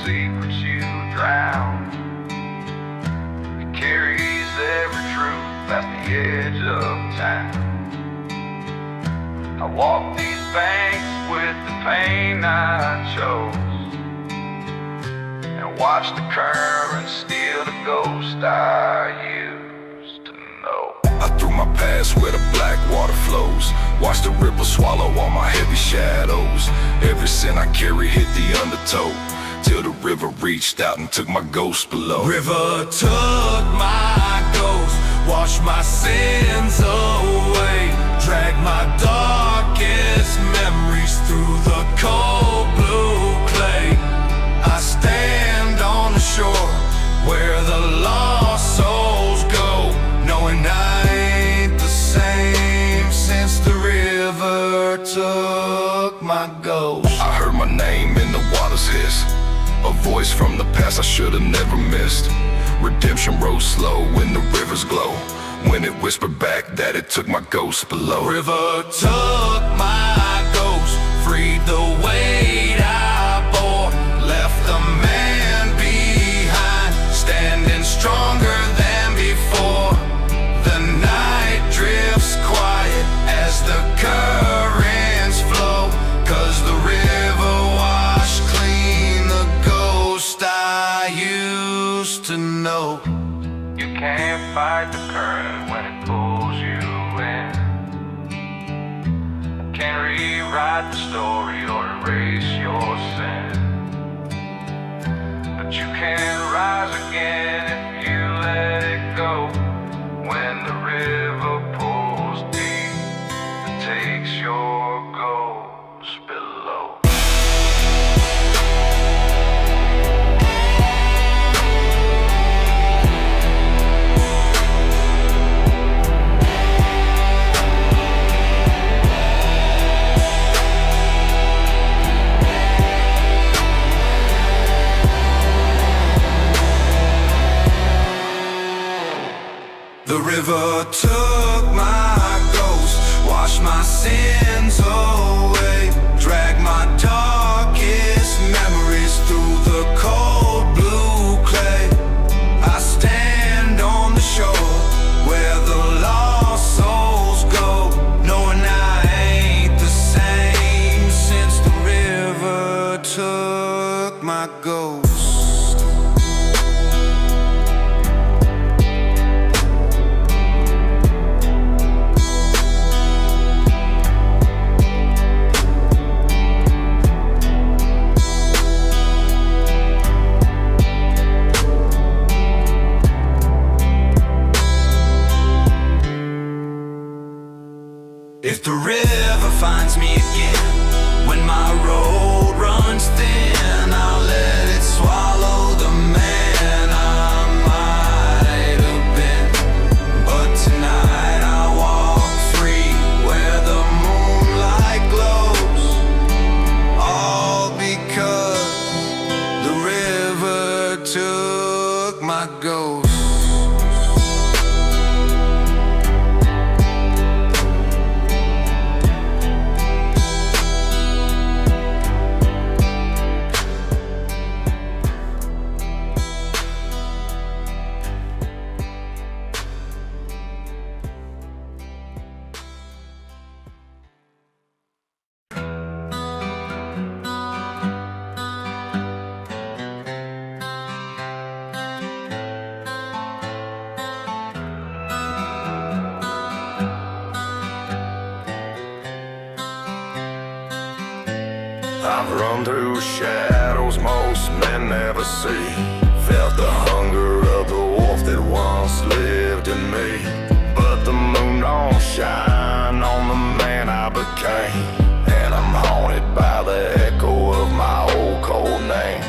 secrets you drown. It carries every truth past the edge of time. I walk these banks with the pain I chose, and watch the current steal the ghost I used to know. I threw my past where the black water flows, watch the river swallow all my heavy shadows. Every sin I carry hit the undertow, till the river reached out and took my ghost below. River took my ghost, washed my sins away, dragged my darkest memories through the cold blue clay. I stand on the shore where the lost souls go, knowing I ain't the same since the river took my ghost. I heard my name in the water's hiss, a voice from the past I should've never missed. Redemption rose slow when the rivers glow, when it whispered back that it took my ghost below. River took my ghost, freed the weight I bore, left the man behind, standing stronger than before. The night drifts quiet as the currents flow, 'cause the river washed clean the ghost I used to know. You can't fight the current when it pulls you in. Can't rewrite the story or erase your sin, but you can rise again if you let it go. When the river pulls deep, it takes your ghost below. The river took my ghost, washed my sins away, dragged my darkest memories through the cold blue clay. I stand on the shore where the lost souls go, knowing I ain't the same since the river took my ghost. If the river finds me again, when my road runs thin, I'll let it swallow the man I might have been. But tonight I walk free where the moonlight glows, all because the river took my ghost. I've run through shadows most men never see, felt the hunger of the wolf that once lived in me. But the moon don't shine on the man I became, and I'm haunted by the echo of my old cold name.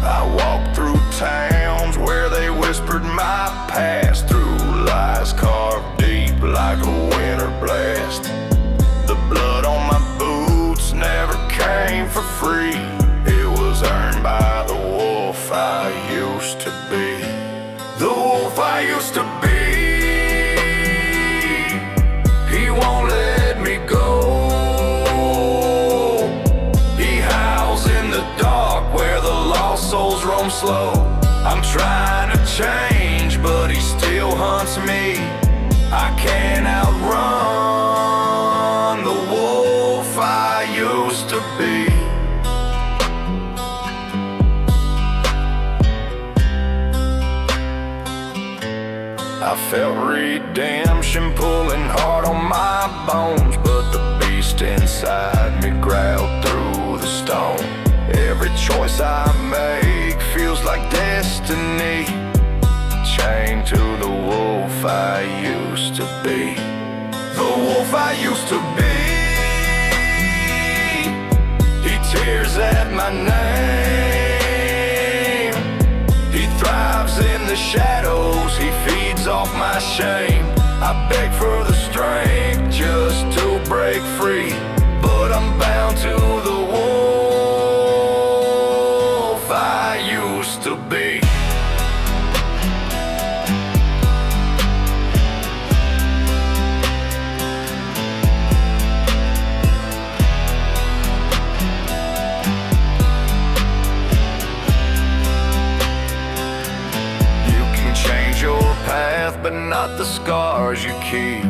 I walked through towns where they whispered my past, through lies carved deep like a winter blast. The blood on my boots never came for free, it was earned by the wolf I used to be. The wolf I used to be, he won't let me go. He howls in the dark where the lost soul roam slow. I'm trying to change, but he still hunts me. I can't outrun the wolf I used to be. I felt redemption pulling hard on my bones, but the beast inside me growled through the stone. Every choice I make feels like destiny, chained to the wolf I used to be. The wolf I used to be. He tears at my name. He thrives in the shadows. He feeds off my shame. I beg for the strength just to break free, but I'm bound to the wolf I used to be. But not the scars you keep.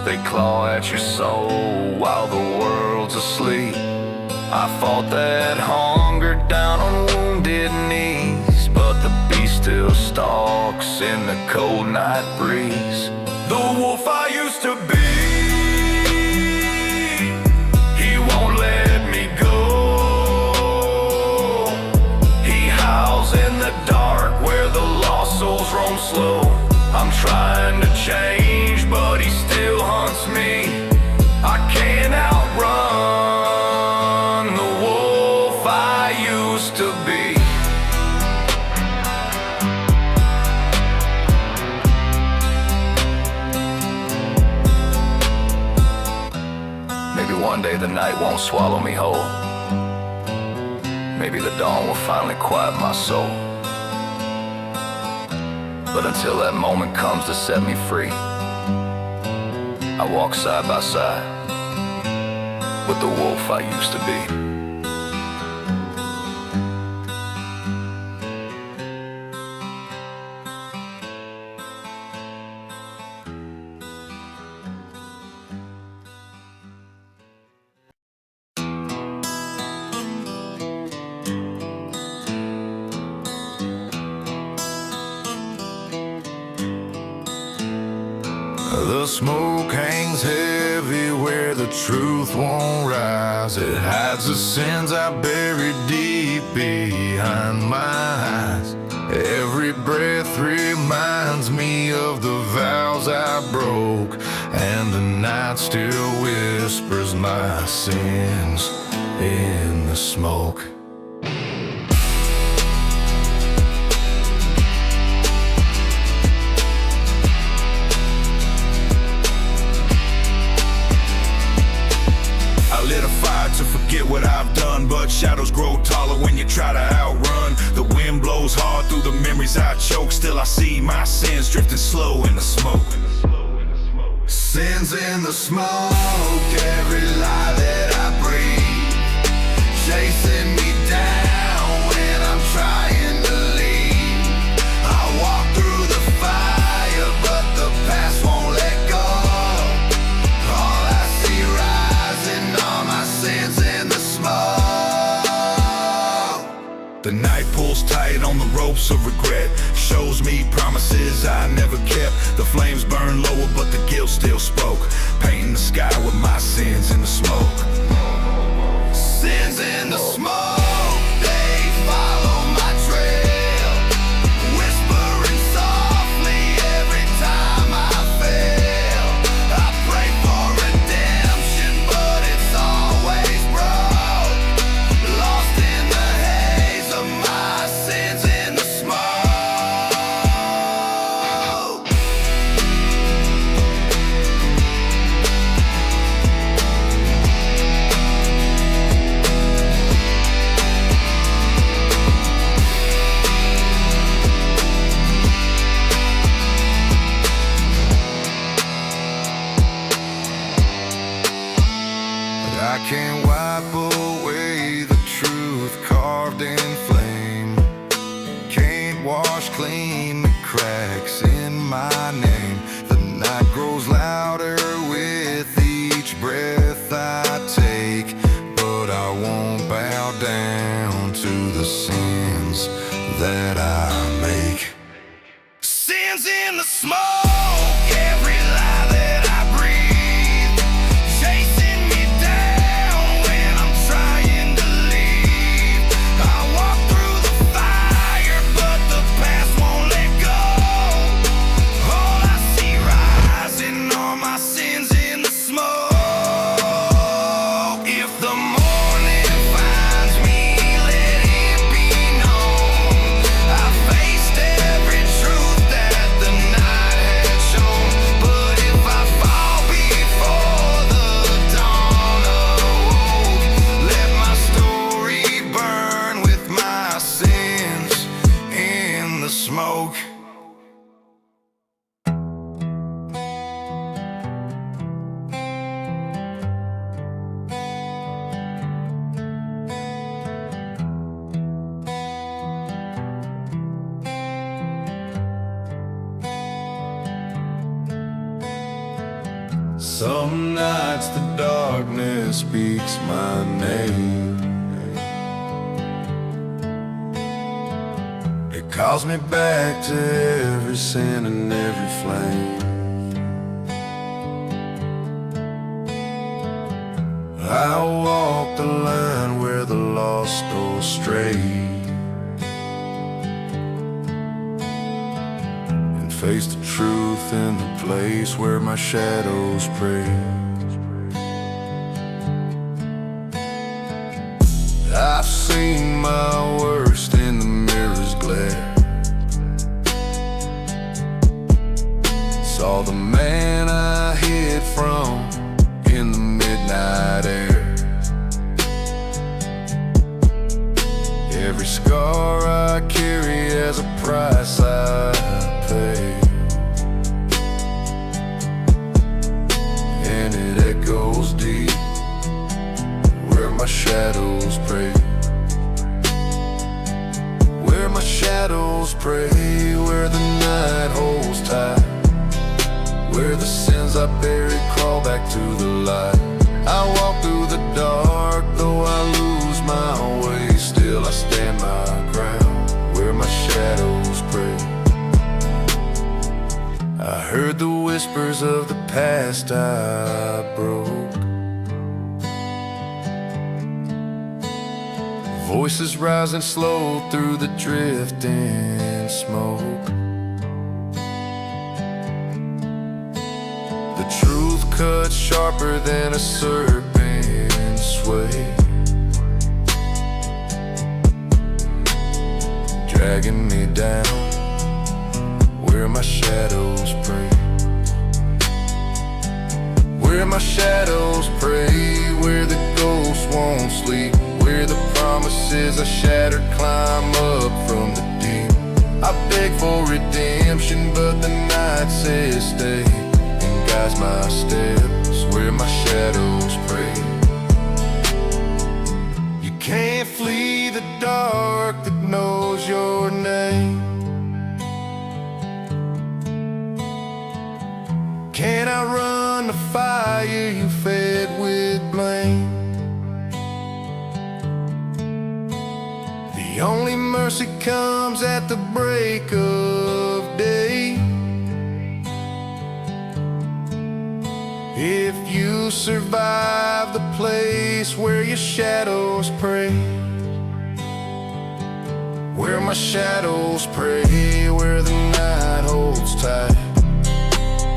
They claw at your soul while the world's asleep. I fought that hunger down on wounded knees, but the beast still stalks in the cold night breeze. The wolf I used to be, he won't let me go. He howls in the dark where the lost souls roam slow. I'm trying to change, but he still hunts me. I can't outrun the wolf I used to be. Maybe one day the night won't swallow me whole. Maybe the dawn will finally quiet my soul. But until that moment comes to set me free, I walk side by side with the wolf I used to be. The smoke hangs heavy where the truth won't rise. It hides the sins I buried deep behind my eyes. Every breath reminds me of the vows I broke, and the night still whispers my sins in the smoke. To forget what I've done, but shadows grow taller when you try to outrun. The wind blows hard through the memories I choke. Still I see my sins drifting slow in the smoke. Sins in the smoke, every lie that I breathe, chasing me down when I'm trying to leave. I walk through the fire, but the past won't let go. All I see rising, all my sins in the smoke. The night pulls tight on the ropes of regret, shows me promises I never kept. The flames burn lower, but the guilt still spoke, painting the sky with my sins in the smoke. Sins in the smoke, they follow my trail, whispering softly every time I fail. I pray for redemption, but it's always broke, lost in the haze of my sins in the smoke. wash clean the cracks in my name. The night grows louder with each breath I take, but I won't bow down to the sins that I make. Sins in the smoke, every lie that I breathe, chasing me down when I'm trying to leave. I walk through the fire, but the past won't let go. All I see rising are my sins in the smoke. If the morning finds me, let it be known I faced every truth that the night had shown. But if I fall before the dawn awoke, let my story burn with my sins in the smoke. Some nights the darkness speaks my name. It calls me back to every sin and every flame. I walk the line where the lost go stray, and face the truth in the place where my shadows pray. I've seen my worst in the mirror's glare, saw the man I hid from in the midnight air. Every scar I carry has a price I pay, and it echoes deep where my shadows pray. Where my shadows pray, where the night holds tight, where the sins I buried crawl back to the light. I walk through the dark, though I lose my way, still I stand my ground where my shadows pray. I heard the whispers of the past I broke, voices rising slow through the drifting smoke. The truth cuts sharper than a serpent's sway, dragging me down where my shadows pray. Where my shadows pray, where the ghosts won't sleep, where the promises I shattered climb up from the deep. I beg for redemption, but the night says stay, and guides my steps where my shadows pray. You can't flee the dark that knows your name. Can I run the fire you fed with blame? The only mercy comes at the break of day. If you survive the place where your shadows pray, where my shadows pray, where the night holds tight,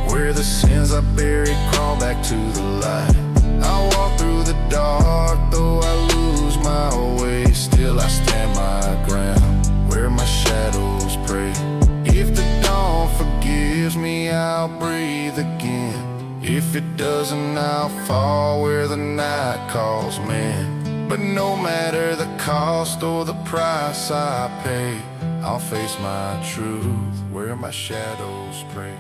where the sins I buried crawl back to the light. I walk through the dark, though I lose my way, still I stand my ground where my shadows pray. If the dawn forgives me, I'll breathe again. If it doesn't, I'll fall where the night calls man. But no matter the cost or the price I pay, I'll face my truth where my shadows pray.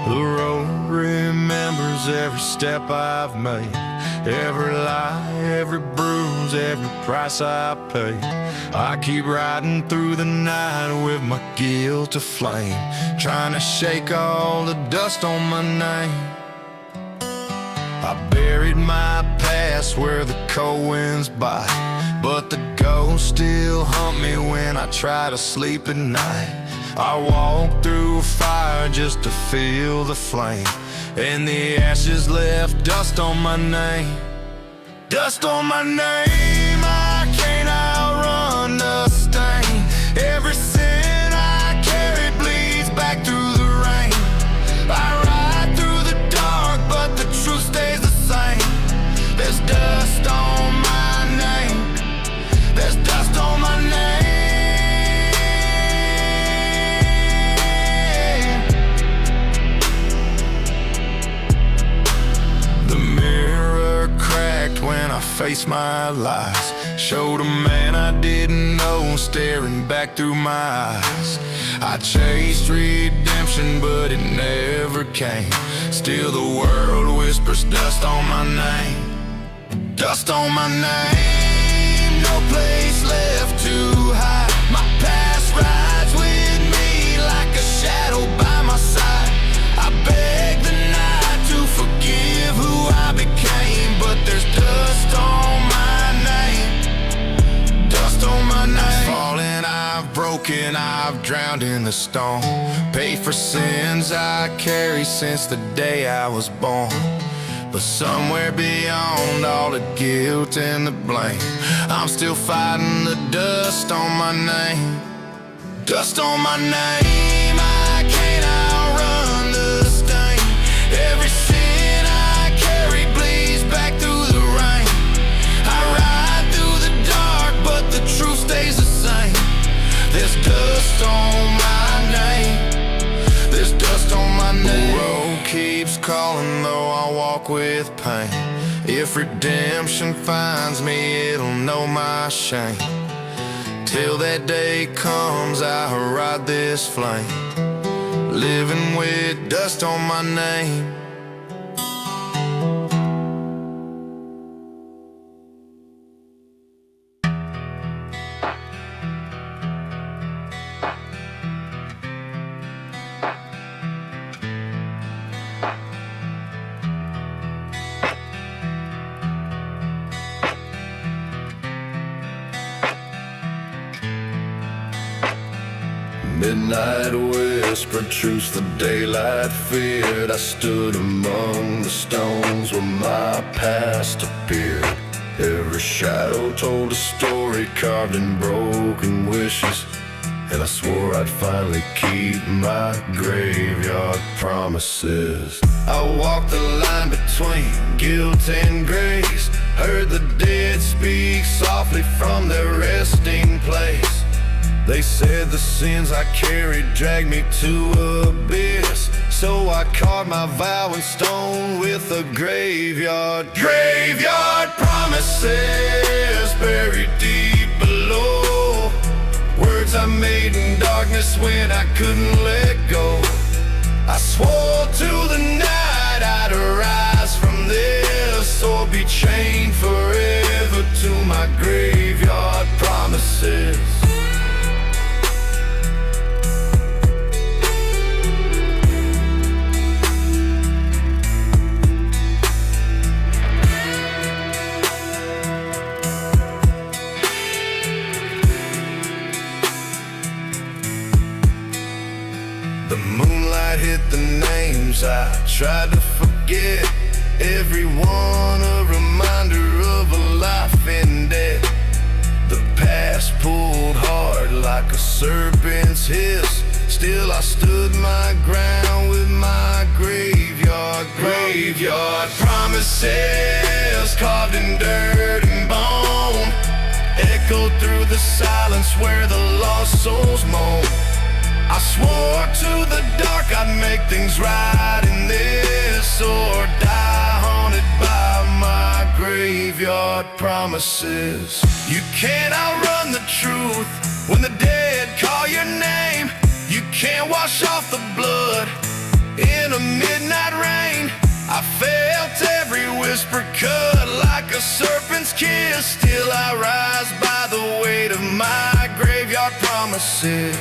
The road remembers every step I've made, every lie, every bruise, every price I paid. I keep riding through the night with my guilt aflame, trying to shake all the dust on my name. I buried my past where the cold winds bite, but the ghosts still haunt me when I try to sleep at night. I walk through fire just to feel the flame, and the ashes left dust on my name. Dust on my name, I can't outrun the stain. Every sin I carry bleeds back through the rain. I ride through the dark, but the truth stays the same. There's dust on my name. There's dust on my name. The mirror cracked when I faced my lies, showed a man I didn't know staring back through my eyes. I chased redemption, but it never came. Still the world whispers dust on my name. Dust on my name, no place left to hide. My past rides with me like a shadow by my side. I beg the night to forgive who I became, but there's dust on my name. Dust on my name. I've fallen, I've broken, I've drowned in the storm, paid for sins I carry since the day I was born. But somewhere beyond all the guilt and the blame, I'm still fighting the dust on my name. Dust on my name, I can't outrun the stain. Every sin I carry bleeds back through the rain. I ride through the dark, but the truth stays the same. There's dust on my name. There's dust on my name. The road keeps calling though I walk with pain. If redemption finds me, it'll know my shame. Till that day comes, I ride this flame, living with dust on my name. Midnight whispered truths the daylight feared. I stood among the stones where my past appeared. Every shadow told a story carved in broken wishes, and I swore I'd finally keep my graveyard promises. I walked the line between guilt and grace, heard the dead speak softly from their resting place. They said the sins I carried dragged me to abyss, so I carved my vow in stone with a graveyard promises buried deep below. Words I made in darkness when I couldn't let go. I swore to the night I'd arise from this, or be chained forever to my graveyard promises. The moonlight hit the names I tried to forget, every one a reminder of a life in debt. The past pulled hard like a serpent's hiss, still I stood my ground with my graveyard promises carved in dirt and bone, echoed through the silence where the lost souls moan. I swore to the dark I'd make things right in this, or die haunted by my graveyard promises. You can't outrun the truth when the dead call your name. You can't wash off the blood In a midnight rain, I felt every whisper cut like a serpent's kiss. Still I rise by the weight of my graveyard promises.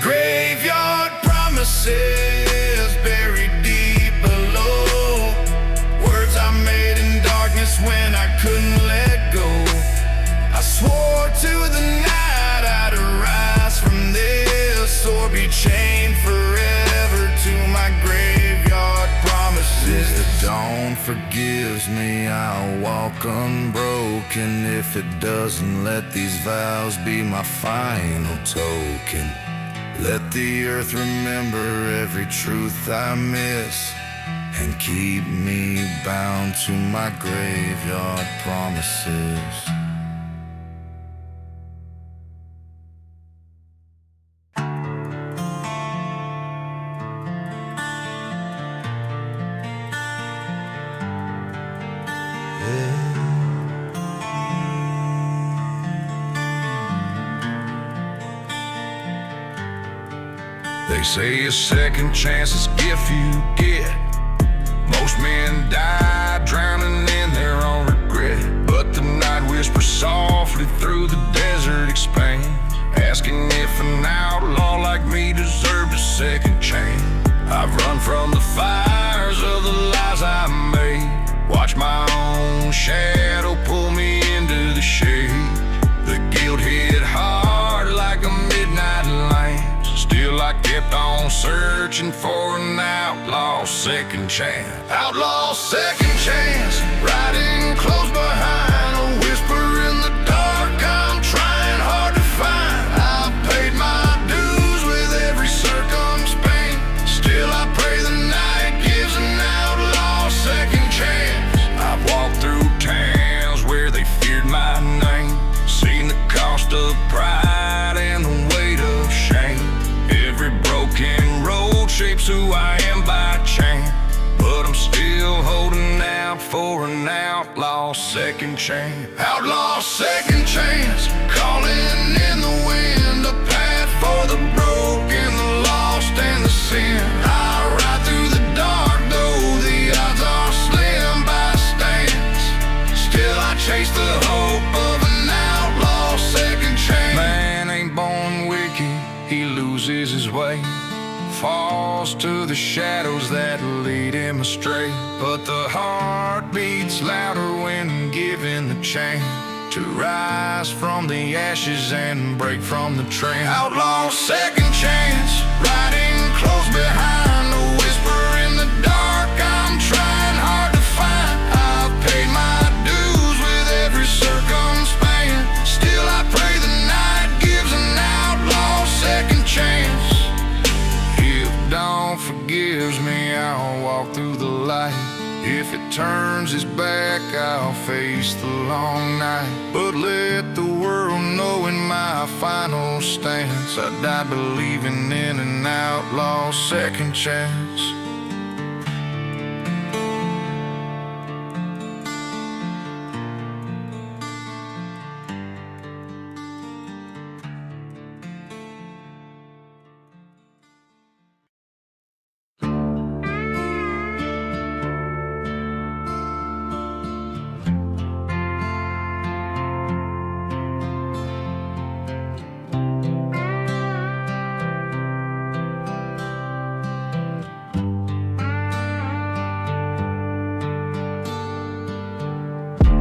Graveyard promises buried deep below. Words I made in darkness when I couldn't let go. I swore to the night I'd arise from this, or be chained forever to my graveyard promises. The dawn forgives me, I'll walk unbroken. If it doesn't, let these vows be my final token. Let the earth remember every truth I miss, and keep me bound to my graveyard promises. They say a second chance is a gift you get. Most men die drowning in their own regret, but the night whispers softly through the desert expanse, asking if an outlaw like me deserved a second chance. I've run from the fires of the lies I made, watched my own shadow pull me into the shade. The guilt hit hard like a midnight lamp. Still I kept on searching for an outlaw second chance. Outlaw second chance, riding close behind, a whisper in the dark I'm trying hard to find. I've paid my dues with every circumstance. Still I pray the night gives an outlaw second chance. I've walked through towns where they feared my name, seen the cost of pride and the weight of shame. Every broken road shapes who I am by chance, but I'm still holding out for an outlaw second chance. Outlaw second chance, calling in the wind, a path for the broken, the lost and the sin. I ride through the dark though the odds are slim by stance. Still I chase the hope of an outlaw second chance. Man ain't born wicked, he loses his way, falls to the shadows that lead him astray. But the heart beats louder when given the chance to rise from the ashes and break from the trance. Outlaw second chance, riding close behind, a whisper in the dark I'm trying hard to find. I've paid my dues with every circumstance. Still I pray the night gives an outlaw second chance. If dawn forgives me, I'll walk through the light. If it turns its back, I'll face the long night. But let the world know in my final stance, I died believing in an outlaw second chance.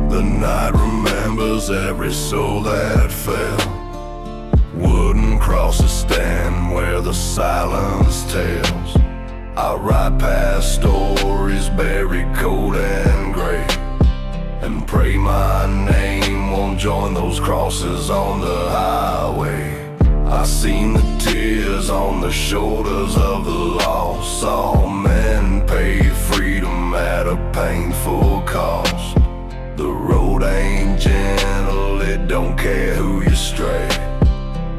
The night remembers every soul that fell. Wooden crosses stand where the silence tells. I ride past stories buried cold and gray, and pray my name won't join those crosses on the highway. I seen the tears on the shoulders of the lost. Saw men pay freedom at a painful cost. The road ain't gentle, it don't care who you stray.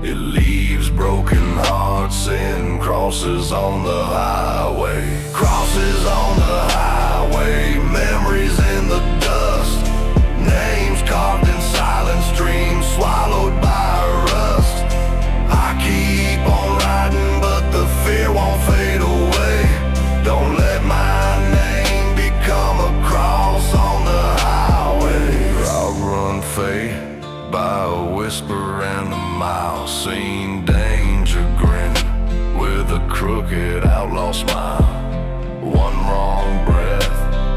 It leaves broken hearts and crosses on the highway. Crosses on the highway, memories in the dust. Names carved in silence, dreams swallowed by rust. I keep on riding, but the fear won't fade away. Don't let my name become a cross on the highway. I'll run fate by a whisper and a mile. Seen danger grinning with a crooked outlaw smile. One wrong breath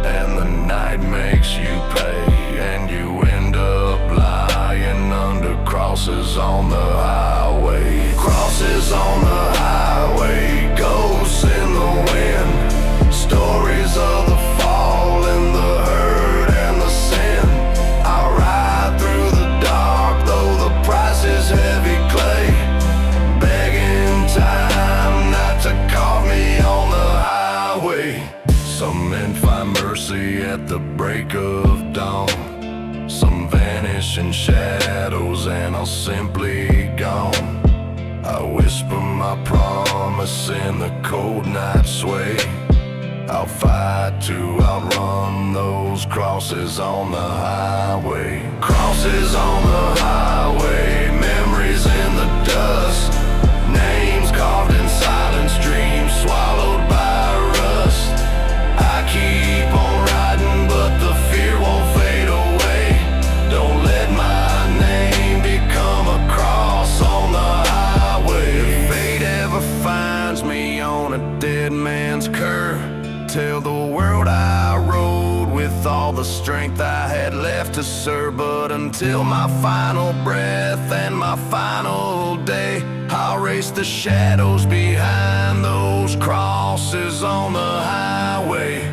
and the night makes you pay, and you end up lying under crosses on the highway. Crosses on the highway, ghosts in the wind. Stories of the fall and the hurt and the sin. I ride through the dark, though the price is heavy clay, begging time not to call me on the highway. Some men find mercy at the break of dawn. Some vanish in shadows and are simply gone. I whisper my promise in the cold night sway. I'll fight to outrun those crosses on the highway. Crosses on the highway, memories in the dust. Names carved in silence, dreams swallowed by rust. I keep on riding, but the fear won't fade away. Don't let my name become a cross on the highway. If fate ever finds me on a dead man's curve, tell the world I rode with all the strength I had left to serve. But until my final breath and my final day, I'll race the shadows behind those crosses on the highway.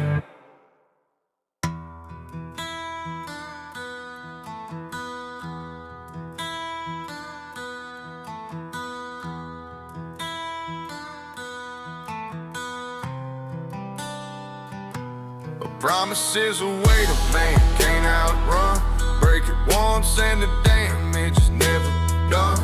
Promise is a weight a man can't outrun. Break it once and the damage is never done.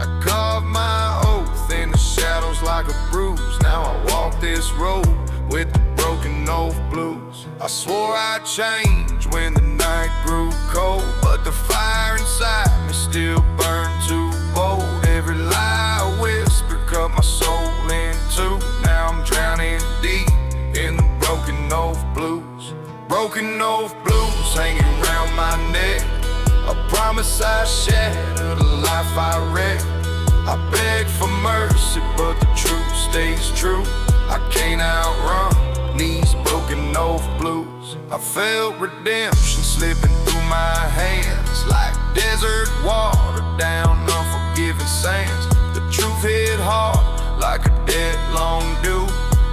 I carved my oath in the shadows like a bruise. Now I walk this road with the broken oath blues. I swore I'd change when the night grew cold, but the fire inside me still burned too bold. Every lie I whisper cut my soul in two. Now I'm drowning deep in the broken oath blues. Broken oath blues hanging round my neck. A promise I shattered, a life I wrecked. I beg for mercy, but the truth stays true. I can't outrun these broken oath blues. I felt redemption slipping through my hands like desert water down unforgiving sands. The truth hit hard like a dead long dew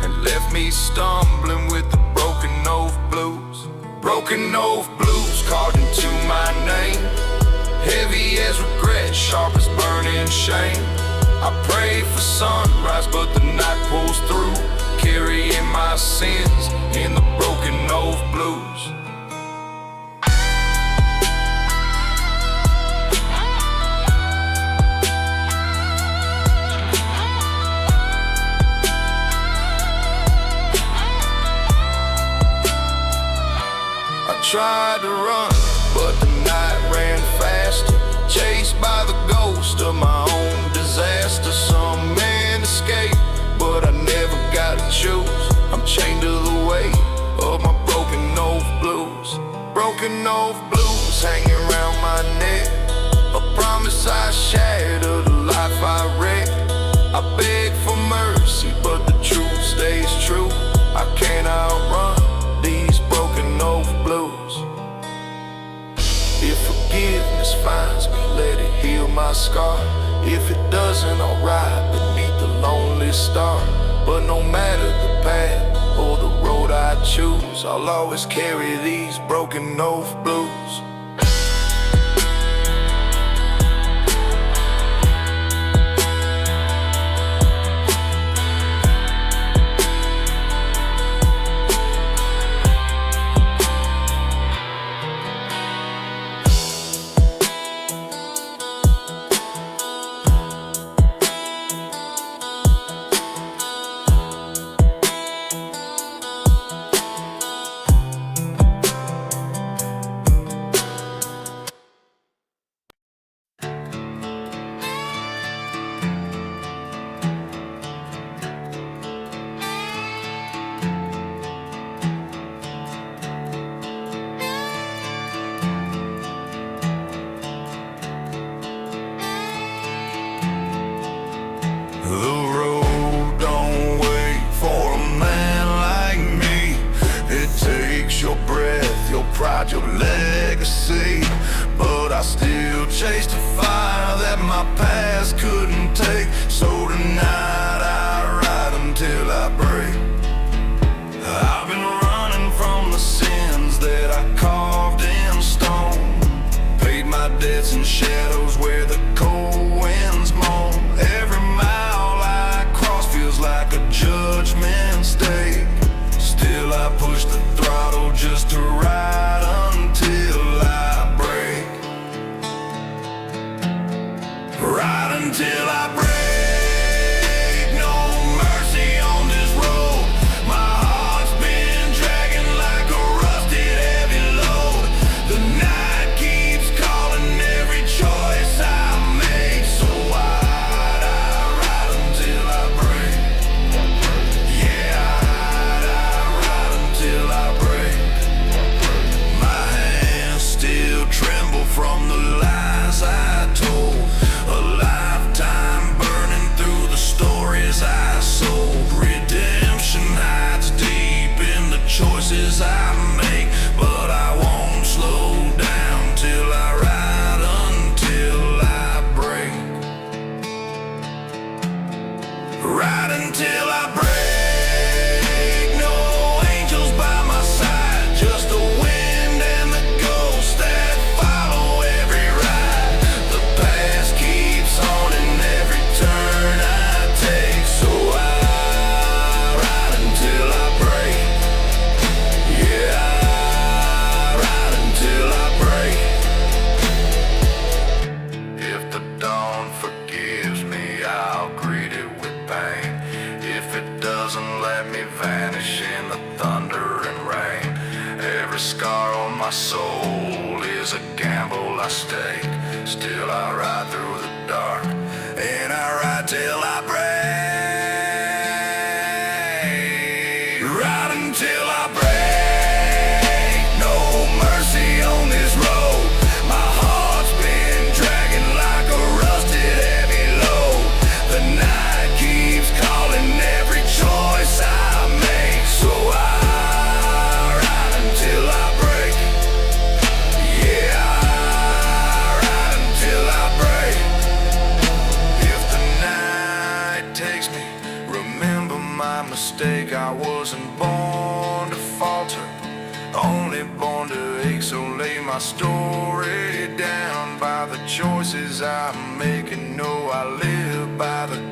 and left me stumbling with the broken oath blues. Broken oath blues carved into my name, heavy as regret, sharp as burning shame. I pray for sunrise, but the night pulls through, carrying my sins in the broken oath blues. Tried to run, but the night ran faster, chased by the ghost of my own disaster. Some men escape, but I never got to choose. I'm chained to the weight of my broken oath blues. Broken oath blues hanging around my neck. A promise I shattered, a life I wrecked. I beg for mercy, but the truth stays true. I can't outrun these broken oath blues. If forgiveness finds me, let it heal my scar. If it doesn't, I'll ride beneath the lonely star. But no matter the path or the road I choose, I'll always carry these broken oath blues. legacy. But I still chased a fire that my past couldn't take. So tonight I ride until I break. I've been running from the sins that I carved in stone. Paid my debts in shadows where the cold winds moan. Every mile I cross feels like a judgment's day. Still I push the throttle just to ride until I break. Ride until I break. No mercy on this road. My heart's been dragging like a rusted heavy load. The night keeps calling every choice I make. So I ride until I break. Yeah, I ride until I break. My hands still tremble from the lies I told. A lifetime burning through the stories I sold. Redemption hides deep in the choices I make. But I won't slow down till I ride until I break. Ride until I break. No angels by my side, just the wind and the ghosts that follow every ride. The past keeps haunting every turn I take. So I ride until I break. Yeah, I ride until I break. If the dawn forgives me, I'll greet it with pain. If it doesn't, let me vanish in the thunder and rain. Every scar on my soul is a gamble I stake. Still I ride through the dark, and I ride till I break. Ride until I break. No mercy on this road. My heart's been dragging like a rusted heavy load. The night keeps calling every choice I make. So I ride until I break. Yeah, I ride until I break. If the night takes me, remember my mistake. I wasn't born to falter, only born to ache. So lay my story down by the choices I make, and know I live by the